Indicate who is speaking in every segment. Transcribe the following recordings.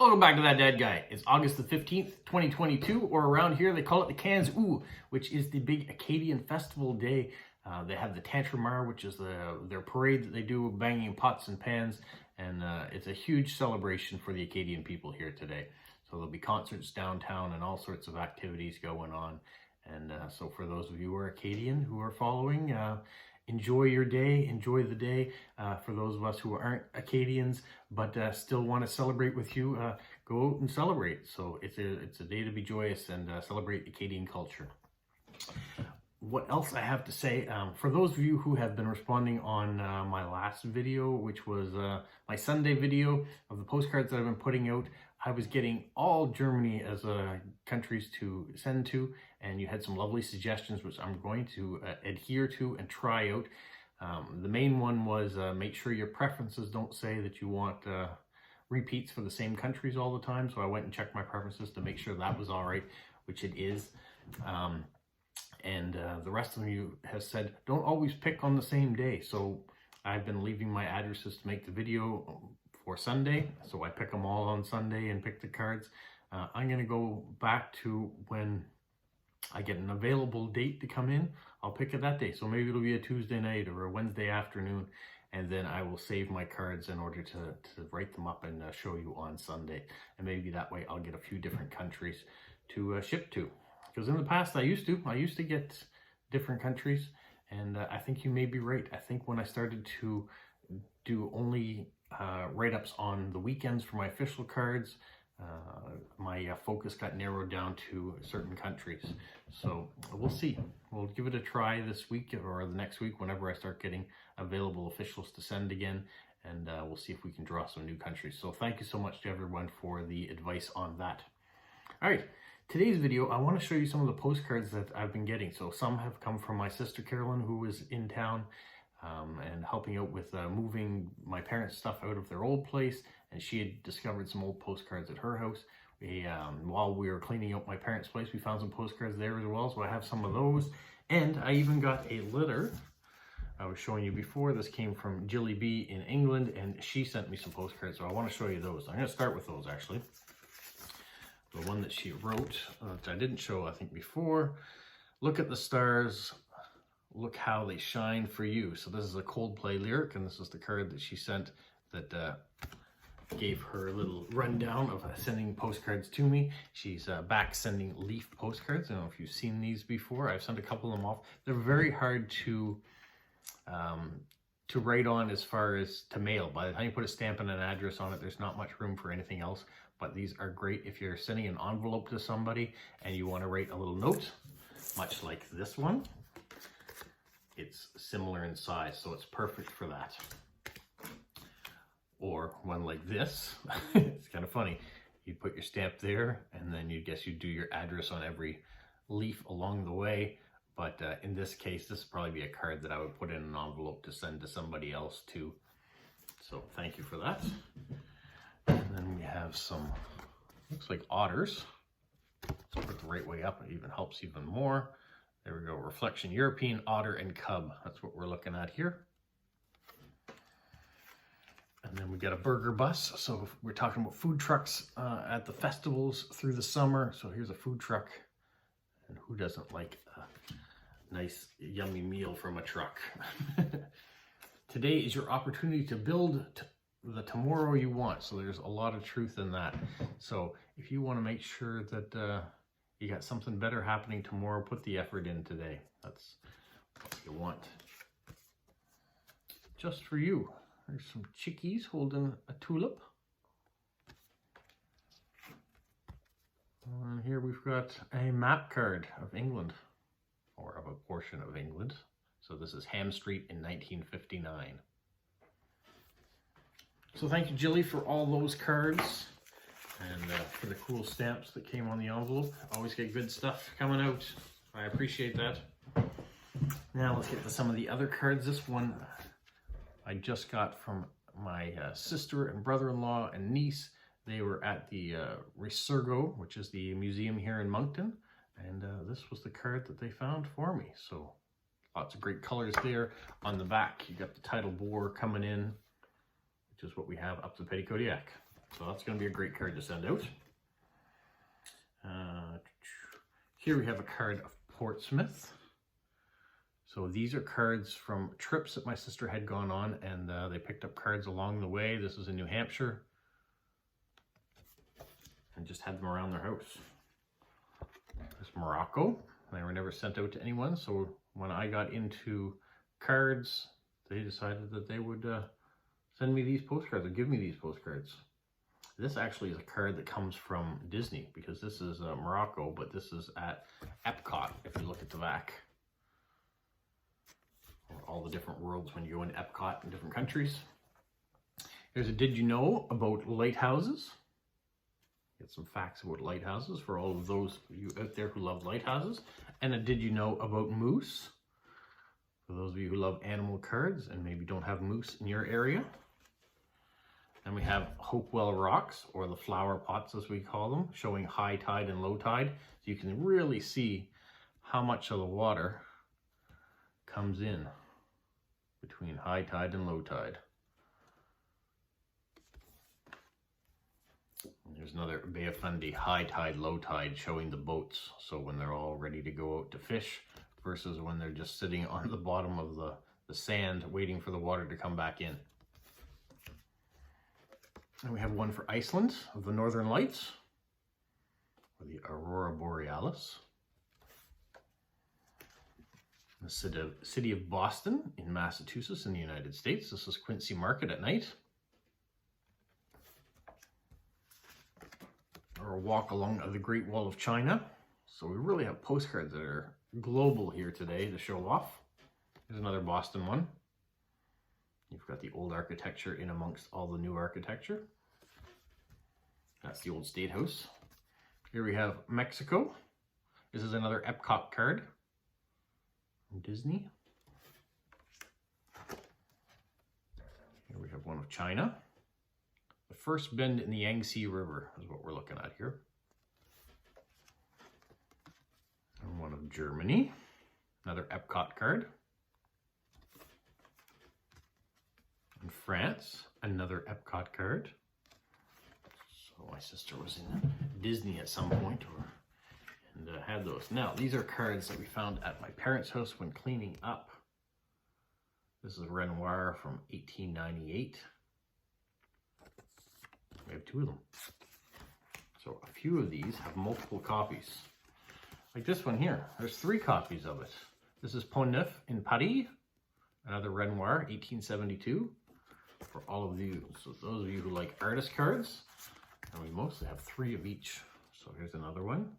Speaker 1: Welcome back to That Dead Guy. It's August the 15th, 2022, or around here they call it the Cans Ooh, which is the big Acadian festival day. They have the Tantramar, which is their parade that they do, banging pots and pans, and it's a huge celebration for the Acadian people here today. So there'll be concerts downtown and all sorts of activities going on. And so for those of you who are Acadian who are following, enjoy your day, enjoy the day. For those of us who aren't Acadians but still want to celebrate with you, go out and celebrate. So it's a day to be joyous and celebrate Acadian culture. What else I have to say, for those of you who have been responding on my last video, which was my Sunday video of the postcards that I've been putting out, I was getting all Germany as countries to send to, and you had some lovely suggestions which I'm going to adhere to and try out. The main one was make sure your preferences don't say that you want repeats for the same countries all the time. So I went and checked my preferences to make sure that was all right, which it is. And the rest of you have said, don't always pick on the same day. So I've been leaving my addresses to make the video for Sunday. So I pick them all on Sunday and pick the cards. I'm going to go back to when I get an available date to come in. I'll pick it that day. So maybe it'll be a Tuesday night or a Wednesday afternoon. And then I will save my cards in order to write them up and show you on Sunday. And maybe that way I'll get a few different countries to ship to. Because in the past I used to get different countries, and I think you may be right. I think when I started to do only write-ups on the weekends for my official cards, my focus got narrowed down to certain countries. So we'll see. We'll give it a try this week or the next week whenever I start getting available officials to send again, and we'll see if we can draw some new countries. So thank you so much to everyone for the advice on that. All right. Today's video, I want to show you some of the postcards that I've been getting. So some have come from my sister Carolyn, who was in town and helping out with moving my parents' stuff out of their old place. And she had discovered some old postcards at her house. While we were cleaning out my parents' place, we found some postcards there as well. So I have some of those. And I even got a letter I was showing you before. This came from Jilly B in England, and she sent me some postcards. So I want to show you those. I'm going to start with those actually. The one that she wrote, which I didn't show, I think, before. Look at the stars, look how they shine for you. So this is a Coldplay lyric, and this is the card that she sent that gave her a little rundown of sending postcards to me. She's back sending leaf postcards. I don't know if you've seen these before. I've sent a couple of them off. They're very hard to write on as far as to mail. By the time you put a stamp and an address on it, there's not much room for anything else. But these are great if you're sending an envelope to somebody and you want to write a little note, much like this one. It's similar in size, so it's perfect for that. Or one like this. It's kind of funny. You put your stamp there, and then you do your address on every leaf along the way. But in this case, this would probably be a card that I would put in an envelope to send to somebody else too. So thank you for that. And then we have some, looks like otters. Let's put it the right way up. It even helps even more. There we go. Reflection, European otter and cub. That's what we're looking at here. And then we got a burger bus. So we're talking about food trucks at the festivals through the summer. So here's a food truck. And who doesn't like a nice, yummy meal from a truck? Today is your opportunity to build the tomorrow you want. So there's a lot of truth in that. So if you want to make sure that you got something better happening tomorrow, put the effort in today. That's what you want. Just for you. There's some chickies holding a tulip. And here we've got a map card of England, or of a portion of England. So this is Ham Street in 1959. So thank you, Jilly, for all those cards and for the cool stamps that came on the envelope. Always get good stuff coming out. I appreciate that. Now let's get to some of the other cards. This one I just got from my sister and brother-in-law and niece. They were at the Resurgo, which is the museum here in Moncton. And this was the card that they found for me. So lots of great colors there. On the back, you got the title bore coming in, which is what we have up the Petty Kodiak. So that's going to be a great card to send out. Here we have a card of Portsmouth. So these are cards from trips that my sister had gone on, and they picked up cards along the way. This is in New Hampshire, and just had them around their house. There's Morocco. They were never sent out to anyone, so when I got into cards, they decided that they would send me these postcards, or give me these postcards. This actually is a card that comes from Disney, because this is Morocco, but this is at Epcot, if you look at the back. All the different worlds when you go into Epcot in different countries. Here's a Did You Know About Lighthouses. Get some facts about lighthouses for all of those of you out there who love lighthouses. And a Did You Know About Moose, for those of you who love animal cards and maybe don't have moose in your area. And we have Hopewell Rocks, or the flower pots as we call them, showing high tide and low tide. So you can really see how much of the water comes in between high tide and low tide. And there's another Bay of Fundy high tide, low tide, showing the boats. So when they're all ready to go out to fish versus when they're just sitting on the bottom of the sand waiting for the water to come back in. And we have one for Iceland of the Northern Lights, or the Aurora Borealis. The city of Boston in Massachusetts in the United States. This is Quincy Market at night. Or a walk along the Great Wall of China. So we really have postcards that are global here today to show off. Here's another Boston one. You've got the old architecture in amongst all the new architecture. That's the old State House. Here we have Mexico. This is another Epcot card from Disney. Here we have one of China. The first bend in the Yangtze River is what we're looking at here. And one of Germany. Another Epcot card. In France, another Epcot card. So my sister was in Disney at some point and had those. Now, these are cards that we found at my parents' house when cleaning up. This is Renoir from 1898. We have two of them. So a few of these have multiple copies. Like this one here, there's 3 copies of it. This is Pont Neuf in Paris, another Renoir, 1872. For all of you, so those of you who like artist cards, and we mostly have 3 of each. So here's another one.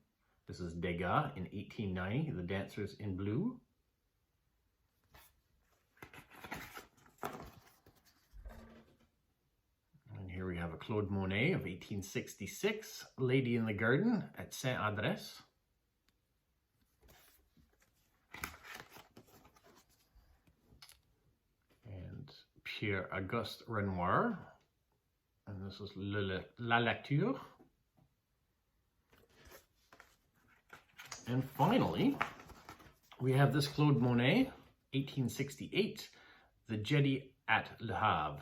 Speaker 1: This is Degas in 1890, The Dancers in Blue. And here we have a Claude Monet of 1866, Lady in the Garden at Saint-Adresse. Pierre-Auguste Renoir, and this is La Lecture. And finally, we have this Claude Monet, 1868, The Jetty at Le Havre.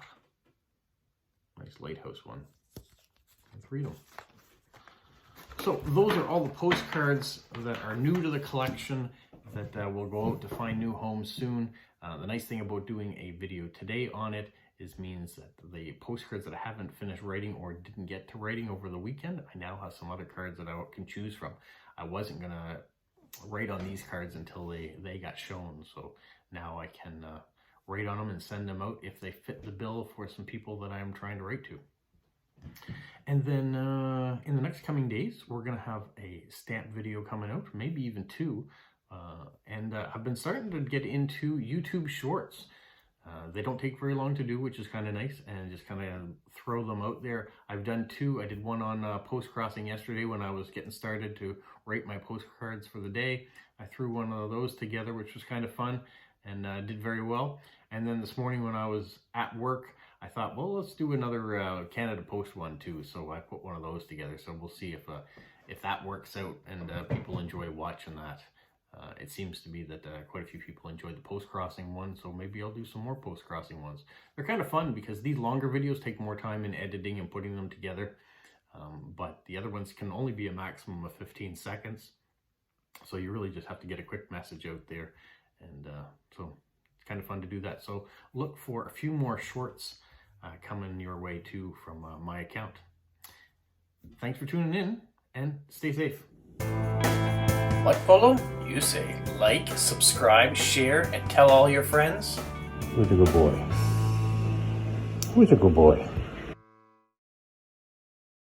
Speaker 1: Nice lighthouse one. And 3 of them. So those are all the postcards that are new to the collection that will go out to find new homes soon. The nice thing about doing a video today on it means that the postcards that I haven't finished writing or didn't get to writing over the weekend, I now have some other cards that I can choose from. I wasn't going to write on these cards until they got shown, so now I can write on them and send them out if they fit the bill for some people that I'm trying to write to. And then in the next coming days, we're going to have a stamp video coming out, maybe even 2. And I've been starting to get into YouTube Shorts. They don't take very long to do, which is kind of nice, and just kind of throw them out there. I've done 2. I did one on Postcrossing yesterday when I was getting started to write my postcards for the day. I threw one of those together, which was kind of fun, and did very well. And then this morning when I was at work, I thought, well, let's do another Canada Post one too. So I put one of those together. So we'll see if that works out and people enjoy watching that. It seems to be that quite a few people enjoyed the post-crossing one, so maybe I'll do some more post-crossing ones. They're kind of fun because these longer videos take more time in editing and putting them together, but the other ones can only be a maximum of 15 seconds. So you really just have to get a quick message out there, and so it's kind of fun to do that. So look for a few more shorts coming your way too from my account. Thanks for tuning in, and stay safe. What, Polo? You say like, subscribe, share, and tell all your friends?
Speaker 2: Who's a good boy? Who's a good boy?